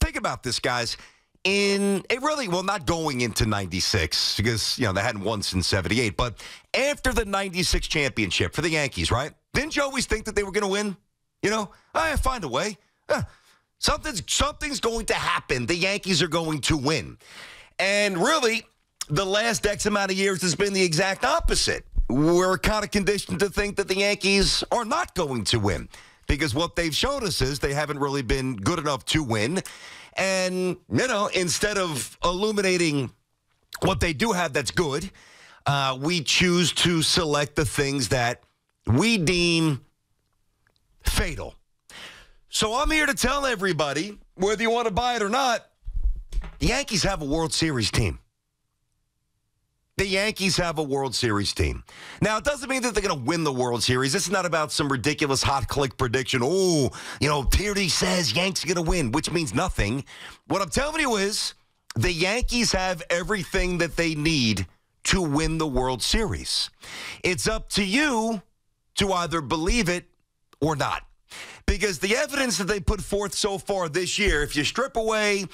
think about this, guys. Not going into 96, because, they hadn't won since 78, but after the 96 championship for the Yankees, right? Didn't you always think that they were going to win? I find a way. Something's going to happen. The Yankees are going to win. And really, the last X amount of years has been the exact opposite. We're kind of conditioned to think that the Yankees are not going to win, because what they've shown us is they haven't really been good enough to win. And, instead of illuminating what they do have that's good, we choose to select the things that we deem fatal. So I'm here to tell everybody, whether you want to buy it or not, the Yankees have a World Series team. The Yankees have a World Series team. Now, it doesn't mean that they're going to win the World Series. This is not about some ridiculous hot click prediction. Tierney says Yanks are going to win, which means nothing. What I'm telling you is the Yankees have everything that they need to win the World Series. It's up to you to either believe it or not. Because the evidence that they put forth so far this year, if you strip away,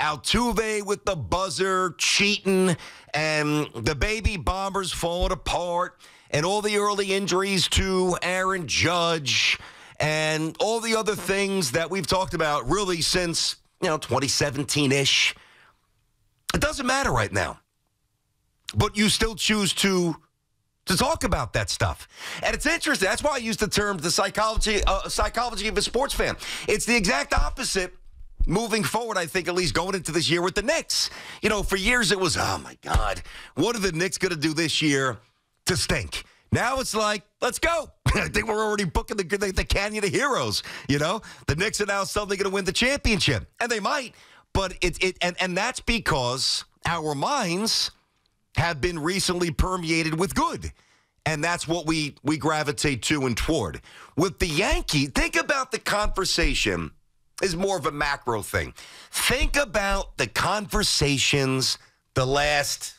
Altuve with the buzzer cheating and the baby bombers falling apart and all the early injuries to Aaron Judge and all the other things that we've talked about really since, 2017-ish, it doesn't matter right now. But you still choose to talk about that stuff. And it's interesting. That's why I use the term the psychology of a sports fan. It's the exact opposite moving forward, I think, at least going into this year with the Knicks. For years it was, oh, my God, what are the Knicks going to do this year to stink? Now it's like, let's go. I think we're already booking the Canyon of Heroes, The Knicks are now suddenly going to win the championship. And they might. But and that's because our minds have been recently permeated with good. And that's what we gravitate to and toward. With the Yankees, think about the conversation is more of a macro thing. Think about the conversations the last,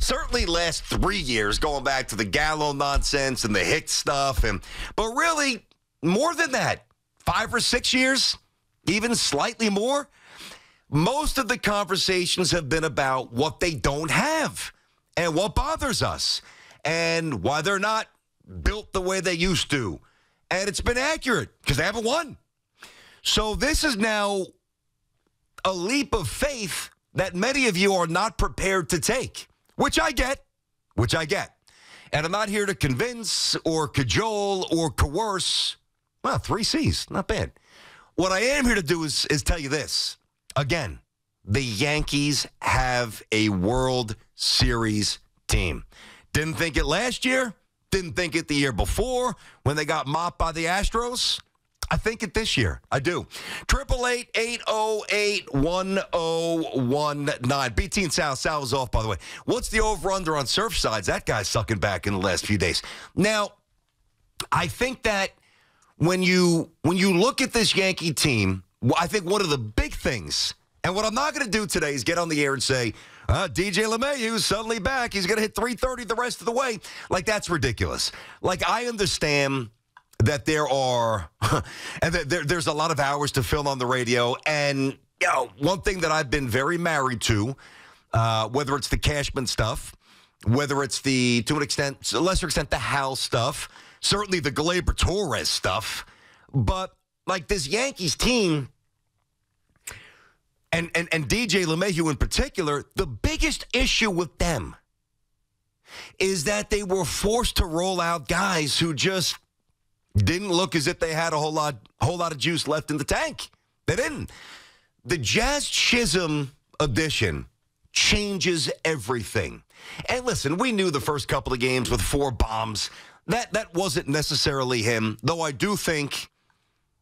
certainly last 3 years, going back to the Gallo nonsense and the Hicks stuff. But really, more than that, 5 or 6 years, even slightly more. Most of the conversations have been about what they don't have and what bothers us and why they're not built the way they used to. And it's been accurate because they haven't won. So this is now a leap of faith that many of you are not prepared to take, which I get. And I'm not here to convince or cajole or coerce. Well, 3 C's, not bad. What I am here to do is tell you this. Again, the Yankees have a World Series team. Didn't think it last year. Didn't think it the year before when they got mopped by the Astros. I think it this year. I do. 888-808-1019. BT and Sal was off, by the way. What's the over-under on Surfsides? That guy's sucking back in the last few days. Now, I think that when you look at this Yankee team, I think one of the big things, and what I'm not going to do today is get on the air and say, DJ LeMahieu is suddenly back. He's going to hit 330 the rest of the way. Like, that's ridiculous. Like, I understand that there are, and there's a lot of hours to film on the radio. And, one thing that I've been very married to, whether it's the Cashman stuff, whether it's to a lesser extent, the Hal stuff, certainly the Gleyber Torres stuff, but like this Yankees team, and DJ LeMahieu in particular, the biggest issue with them is that they were forced to roll out guys who just didn't look as if they had a whole lot of juice left in the tank. They didn't. The Jazz Chisholm addition changes everything. And listen, we knew the first couple of games with 4 bombs. That wasn't necessarily him, though I do think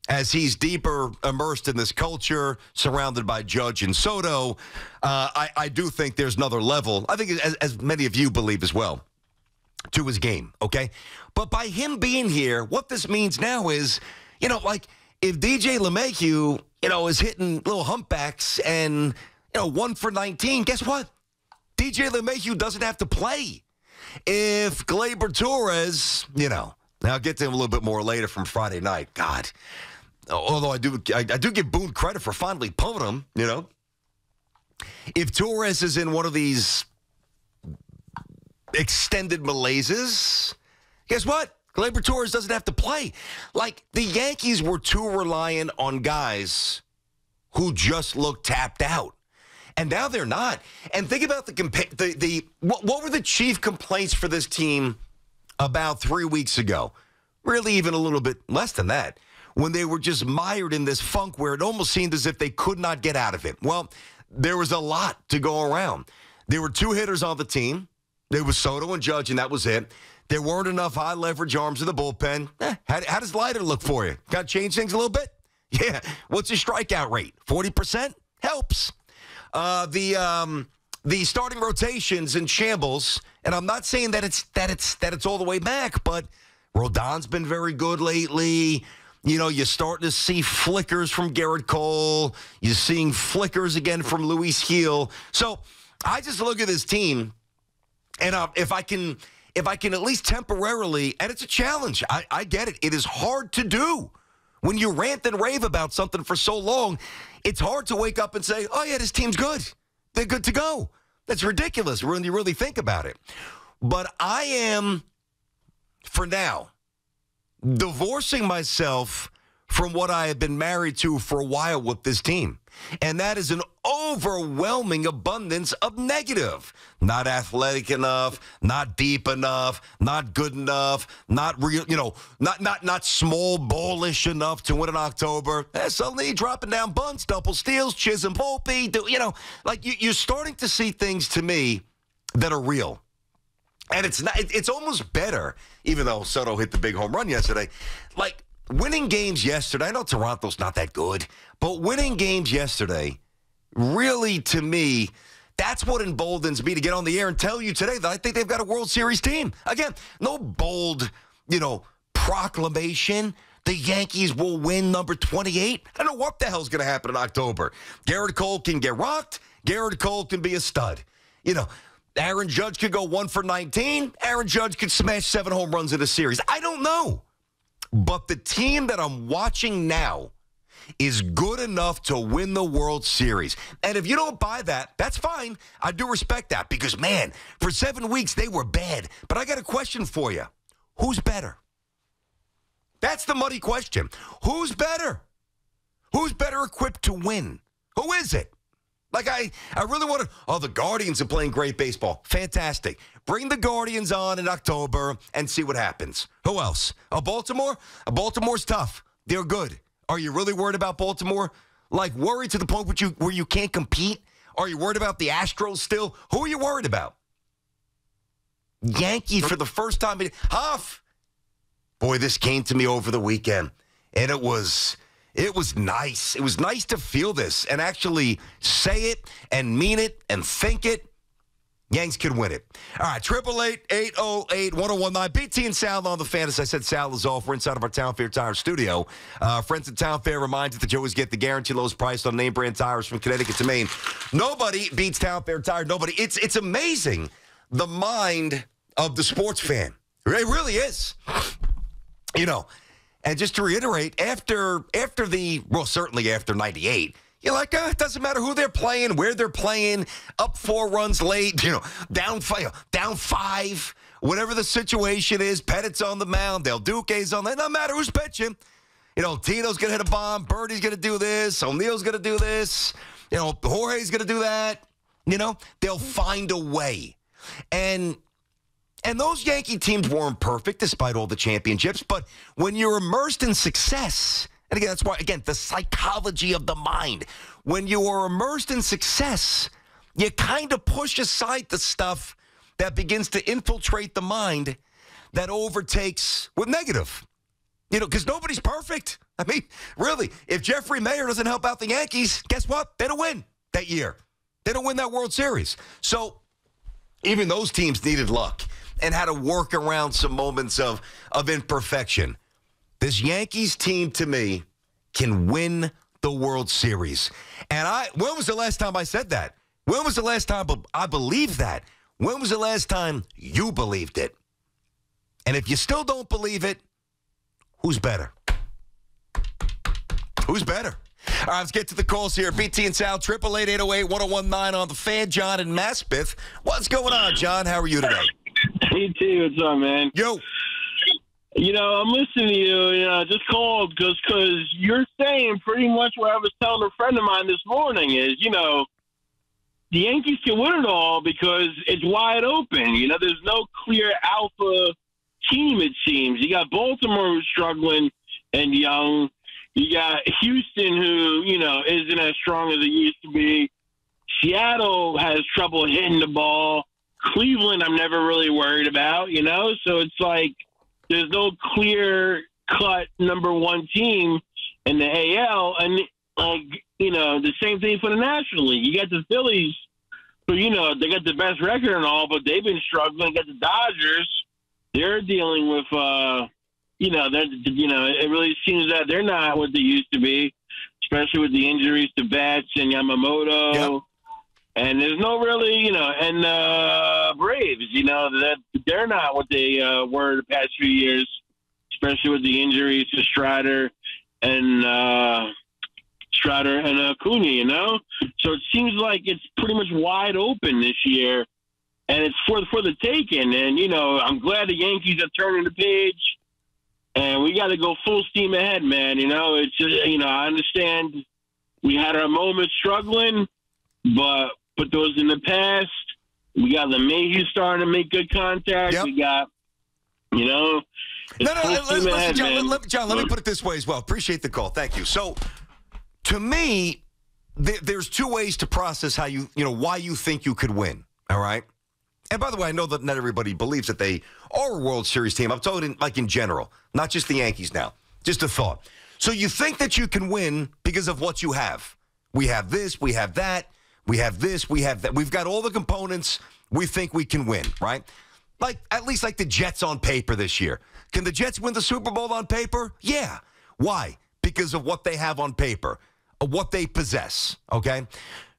as he's deeper immersed in this culture, surrounded by Judge and Soto, I do think there's another level, I think as many of you believe as well, to his game, okay? But by him being here, what this means now is, like if DJ LeMahieu, is hitting little humpbacks and, 1 for 19, guess what? DJ LeMahieu doesn't have to play. If Gleyber Torres, I'll get to him a little bit more later from Friday night. God, although I do give Boone credit for finally pumping him, you know. If Torres is in one of these extended malaises, guess what? Gleyber Torres doesn't have to play. Like, the Yankees were too reliant on guys who just looked tapped out. And now they're not. And think about what were the chief complaints for this team about 3 weeks ago? Really even a little bit less than that. When they were just mired in this funk where it almost seemed as if they could not get out of it. Well, there was a lot to go around. There were two hitters on the team. There was Soto and Judge, and that was it. There weren't enough high leverage arms in the bullpen. How does Leiter look for you? Got to change things a little bit? Yeah. What's your strikeout rate? 40%? Helps. The starting rotations in shambles, and I'm not saying that it's all the way back, but Rodon's been very good lately. You know, you're starting to see flickers from Garrett Cole. You're seeing flickers again from Luis Gil. So I just look at this team, and if I can at least temporarily, and it's a challenge. I get it. It is hard to do. When you rant and rave about something for so long, it's hard to wake up and say, oh, yeah, this team's good. They're good to go. That's ridiculous when you really think about it. But I am, for now, divorcing myself from what I have been married to for a while with this team. And that is an overwhelming abundance of negative. Not athletic enough, not deep enough, not good enough, not real, not small ballish enough to win in October. Suddenly dropping down bunts, double steals, Chisholm Volpe, you're starting to see things to me that are real. And it's almost better, even though Soto hit the big home run yesterday. Like, winning games yesterday, I know Toronto's not that good, but winning games yesterday, really, to me, that's what emboldens me to get on the air and tell you today that I think they've got a World Series team. Again, no bold, proclamation. The Yankees will win number 28. I don't know what the hell's going to happen in October. Garrett Cole can get rocked. Garrett Cole can be a stud. Aaron Judge could go 1 for 19. Aaron Judge could smash 7 home runs in a series. I don't know. But the team that I'm watching now is good enough to win the World Series. And if you don't buy that, that's fine. I do respect that because, man, for 7 weeks they were bad. But I got a question for you. Who's better? That's the muddy question. Who's better? Who's better equipped to win? Who is it? Like, I really want to, the Guardians are playing great baseball. Fantastic. Bring the Guardians on in October and see what happens. Who else? Baltimore? Baltimore's tough. They're good. Are you really worried about Baltimore? Like, worried to the point where you can't compete? Are you worried about the Astros still? Who are you worried about? Yankees for the first time. Huff. Boy, this came to me over the weekend, and it was nice. It was nice to feel this and actually say it and mean it and think it. Yanks could win it. All right, 888-808-1019. BT and Sal on the fan. As I said, Sal is off. We're inside of our Town Fair Tire studio. Friends at Town Fair remind you that you always get the guaranteed lowest price on name brand tires from Connecticut to Maine. Nobody beats Town Fair Tire. Nobody. It's amazing, the mind of the sports fan. It really is. And just to reiterate, certainly after 98, you're like, it doesn't matter who they're playing, where they're playing, up 4 runs late, down 5, whatever the situation is. Pettit's on the mound, Del Duque's on there. No matter who's pitching. Tito's going to hit a bomb. Birdie's going to do this. O'Neal's going to do this. Jorge's going to do that. They'll find a way. And those Yankee teams weren't perfect despite all the championships. But when you're immersed in success, and again, that's why, the psychology of the mind. When you are immersed in success, you kind of push aside the stuff that begins to infiltrate the mind that overtakes with negative. Because nobody's perfect. I mean, really, if Jeffrey Mayer doesn't help out the Yankees, guess what? They don't win that year. They don't win that World Series. So even those teams needed luck and had to work around some moments of imperfection. This Yankees team, to me, can win the World Series. And when was the last time I said that? When was the last time I believed that? When was the last time you believed it? And if you still don't believe it, who's better? Who's better? All right, let's get to the calls here. BT and Sal, 888-808-1019 on the Fan. John and Maspeth. What's going on, John? How are you today? Hey, T, what's up, man? Yo. I'm listening to you. Just called because you're saying pretty much what I was telling a friend of mine this morning is, the Yankees can win it all because it's wide open. There's no clear alpha team, it seems. You got Baltimore who's struggling and young. You got Houston who, isn't as strong as it used to be. Seattle has trouble hitting the ball. Cleveland I'm never really worried about, So it's like there's no clear-cut number one team in the AL. And, the same thing for the National League. You got the Phillies, who, they got the best record and all, but they've been struggling. You got the Dodgers. They're dealing with, it really seems that they're not what they used to be, especially with the injuries to Betts and Yamamoto. Yep. And there's no really, and Braves, that they're not what they were the past few years, especially with the injuries to Strider and Acuna, So it seems like it's pretty much wide open this year, and it's for the taking. And, I'm glad the Yankees are turning the page, and we got to go full steam ahead, man. It's just, I understand we had our moments struggling, but put those in the past. We got LeMahieu starting to make good contact. Yep. We got, listen, John, let me put it this way as well. Appreciate the call. Thank you. So, to me, there's two ways to process how why you think you could win, all right? And by the way, I know that not everybody believes that they are a World Series team. I'm talking in general, not just the Yankees now. Just a thought. So you think that you can win because of what you have. We have this, we have that. We have this, we have that. We've got all the components. We think we can win, right? At least like the Jets on paper this year. Can the Jets win the Super Bowl on paper? Yeah. Why? Because of what they have on paper, of what they possess, okay?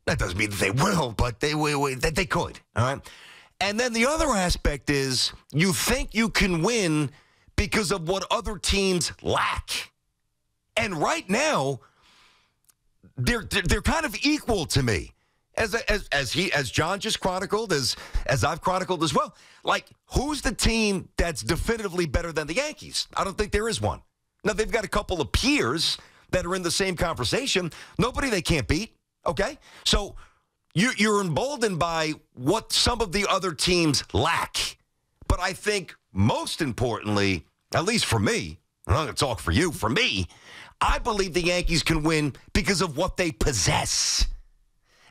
That doesn't mean that they will, but they could, all right? And then the other aspect is you think you can win because of what other teams lack. And right now, they're kind of equal to me. As John just chronicled, as I've chronicled as well. Who's the team that's definitively better than the Yankees? I don't think there is one. Now, they've got a couple of peers that are in the same conversation. Nobody they can't beat, okay? So you're emboldened by what some of the other teams lack. But I think most importantly, at least for me, I'm not going to talk for you, for me, I believe the Yankees can win because of what they possess.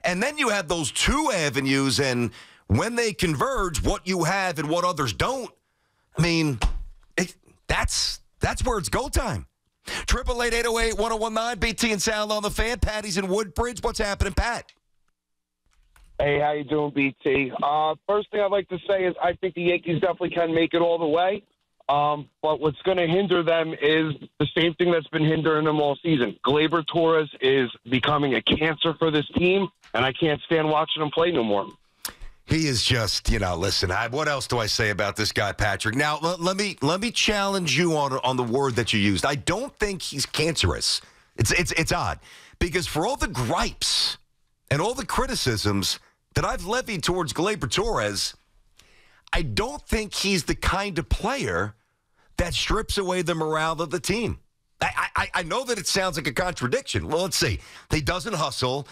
And then you have those two avenues, and when they converge, what you have and what others don't, that's where it's go time. 888-808-1019, BT and Sal on the Fan. Patty's in Woodbridge. What's happening, Pat? Hey, how you doing, BT? First thing I'd like to say is I think the Yankees definitely can make it all the way. But what's going to hinder them is the same thing that's been hindering them all season. Gleyber Torres is becoming a cancer for this team, and I can't stand watching him play no more. He is just, listen, what else do I say about this guy, Patrick? Now, let me challenge you on the word that you used. I don't think he's cancerous. It's odd, because for all the gripes and all the criticisms that I've levied towards Gleyber Torres, I don't think he's the kind of player that strips away the morale of the team. I know that it sounds like a contradiction. Well, let's see. He doesn't hustle.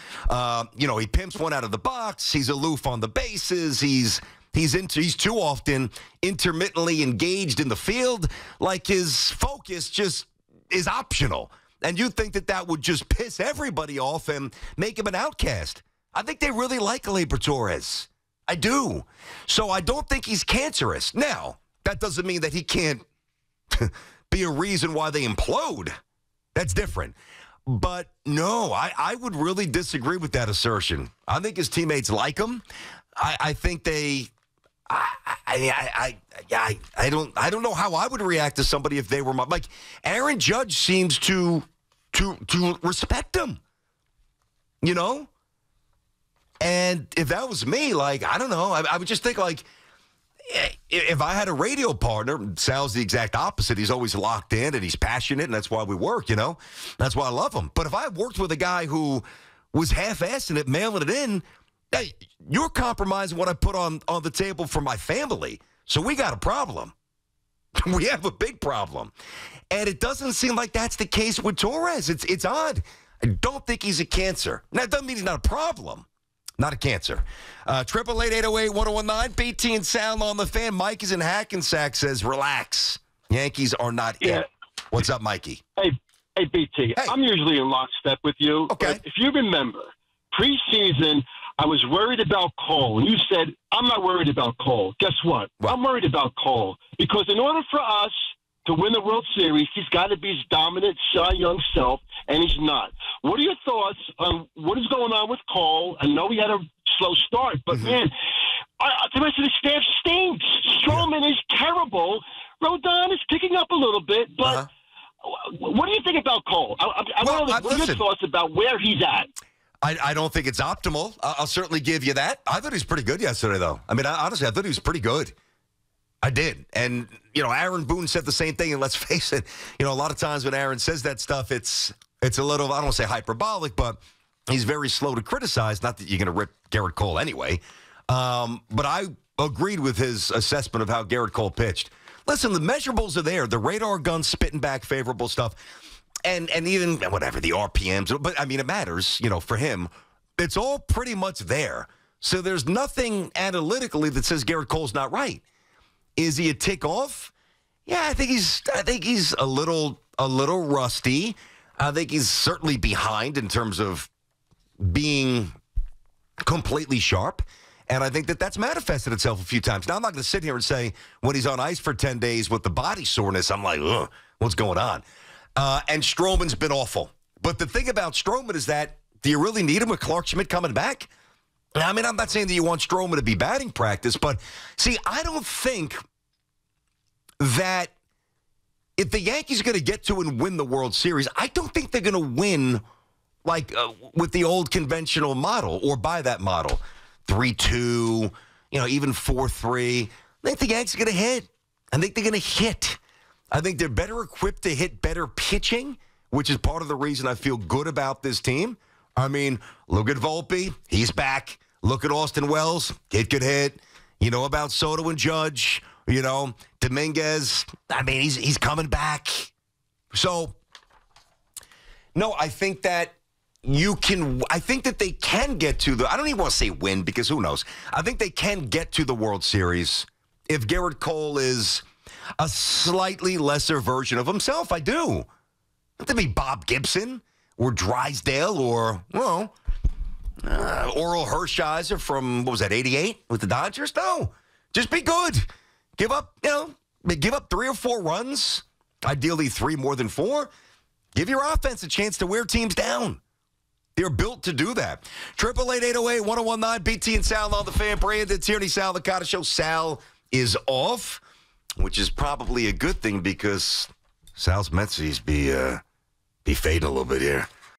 He pimps one out of the box. He's aloof on the bases. He's too often intermittently engaged in the field. His focus just is optional. And you think that would just piss everybody off and make him an outcast. I think they really like Gleyber Torres. I do. So I don't think he's cancerous. Now, that doesn't mean that he can't be a reason why they implode. That's different. But no, I would really disagree with that assertion. I think his teammates like him. I think they. I don't know how I would react to somebody if they were Aaron Judge seems to respect him. And if that was me, I don't know, I would just think if I had a radio partner, Sal's the exact opposite. He's always locked in, and he's passionate, and that's why we work, you know? That's why I love him. But if I worked with a guy who was half-assing it, mailing it in, hey, you're compromising what I put on the table for my family. So we got a problem. We have a big problem. And it doesn't seem like that's the case with Torres. It's odd. I don't think he's a cancer. Now, that doesn't mean he's not a problem. Not a cancer. 888-808-1019. BT and Sal on the Fan. Mike is in Hackensack, says, relax. Yankees are not it. What's up, Mikey? Hey, BT. Hey. I'm usually in lockstep with you. Okay. But if you remember, preseason, I was worried about Cole. And you said, I'm not worried about Cole. Guess what? I'm worried about Cole. Because in order for us to win the World Series, he's got to be his dominant Cy Young self, and he's not. What are your thoughts on what is going on with Cole? I know he had a slow start, but, man, the rest of the staff stinks. Stroman is terrible. Rodon is picking up a little bit, but what do you think about Cole? I want to know your thoughts about where he's at. I don't think it's optimal. I'll certainly give you that. I thought he was pretty good yesterday, though. I mean, honestly, I thought he was pretty good. I did. And, you know, Aaron Boone said the same thing, and let's face it, you know, a lot of times when Aaron says that stuff, it's a little, I don't want to say hyperbolic, but he's very slow to criticize. Not that you're going to rip Garrett Cole anyway. But I agreed with his assessment of how Garrett Cole pitched. Listen, the measurables are there. The radar gun spitting back favorable stuff. And even, whatever, the RPMs. But, I mean, it matters, you know, for him. It's all pretty much there. So there's nothing analytically that says Garrett Cole's not right. Is he a tick off? Yeah, I think he's a little rusty. I think he's certainly behind in terms of being completely sharp. And I think that's manifested itself a few times. Now, I'm not going to sit here and say when he's on ice for 10 days with the body soreness, I'm like, ugh, what's going on? And Stroman's been awful. But the thing about Stroman is that, do you really need him with Clark Schmidt coming back? I mean, I'm not saying that you want Stroman to be batting practice, but, see, I don't think that if the Yankees are going to get to and win the World Series, I don't think they're going to win like with the old conventional model or by that model. 3-2, you know, even 4-3. I think the Yankees are going to hit. I think they're going to hit. I think they're better equipped to hit better pitching, which is part of the reason I feel good about this team. I mean, look at Volpe. He's back. Look at Austin Wells. Kid could hit. You know about Soto and Judge. You know, Dominguez. I mean, he's coming back. So, no, I think that I think that they can get to I don't even want to say win because who knows. I think they can get to the World Series if Garrett Cole is a slightly lesser version of himself. I do. Not to be Bob Gibson or Drysdale or, well, Oral Hershiser from, what was that, 88 with the Dodgers? No. Just be good. Give up 3 or 4 runs, ideally 3 more than 4. Give your offense a chance to wear teams down. They're built to do that. 888-808-1019, BT and Sal on the Fan. Brandon Tierney, Sal Licata Show. Sal is off, which is probably a good thing because Sal's Metsies be fading a little bit here.